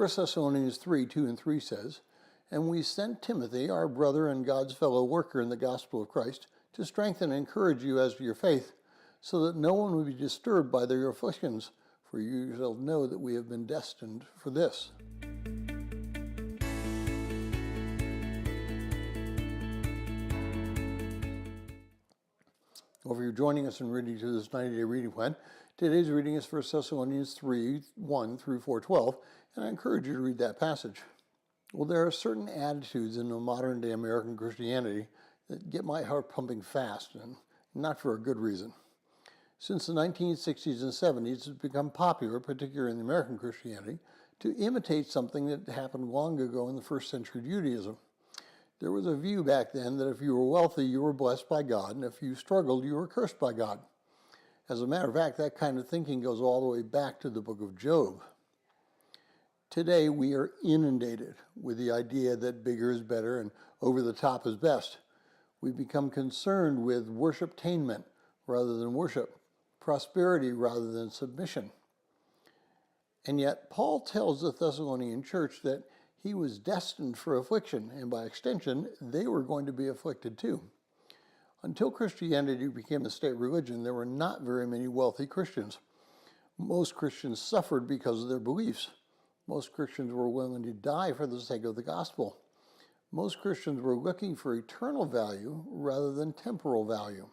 1 Thessalonians 3, 2 and 3 says, "And we sent Timothy, our brother and God's fellow worker in the gospel of Christ, to strengthen and encourage you as to your faith, so that no one would be disturbed by their afflictions, for you shall know that we have been destined for this." Well, if you're joining us and reading to this 90-day reading plan, today's reading is 1 Thessalonians 3, 1 through 4:12, and I encourage you to read that passage. Well, there are certain attitudes in the modern-day American Christianity that get my heart pumping fast, and not for a good reason. Since the 1960s and 70s, it's become popular, particularly in American Christianity, to imitate something that happened long ago in the first century Judaism. There was a view back then that if you were wealthy, you were blessed by God, and if you struggled, you were cursed by God. As a matter of fact, that kind of thinking goes all the way back to the book of Job. Today, we are inundated with the idea that bigger is better and over the top is best. We've become concerned with worshiptainment rather than worship, prosperity rather than submission. And yet, Paul tells the Thessalonian church that he was destined for affliction, and by extension, they were going to be afflicted too. Until Christianity became the state religion, there were not very many wealthy Christians. Most Christians suffered because of their beliefs. Most Christians were willing to die for the sake of the gospel. Most Christians were looking for eternal value rather than temporal value.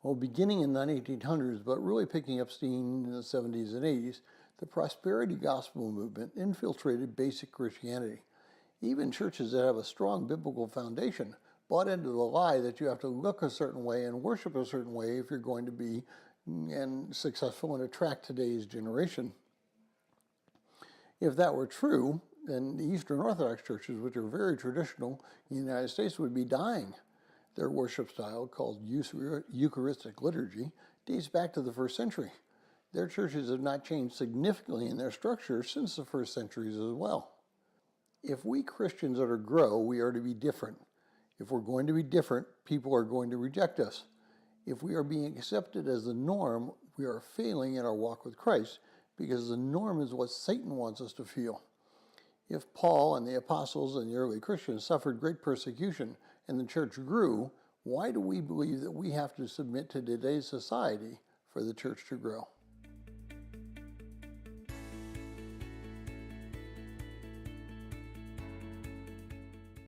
Well, beginning in the 1800s, but really picking up steam in the 70s and 80s, the prosperity gospel movement infiltrated basic Christianity. Even churches that have a strong biblical foundation bought into the lie that you have to look a certain way and worship a certain way if you're going to be successful and attract today's generation. If that were true, then the Eastern Orthodox churches, which are very traditional in the United States, would be dying. Their worship style, called Eucharistic liturgy, dates back to the first century. Their churches have not changed significantly in their structure since the first centuries as well. If we Christians are to grow, we are to be different. If we're going to be different, people are going to reject us. If we are being accepted as the norm, we are failing in our walk with Christ, because the norm is what Satan wants us to feel. If Paul and the apostles and the early Christians suffered great persecution and the church grew, why do we believe that we have to submit to today's society for the church to grow?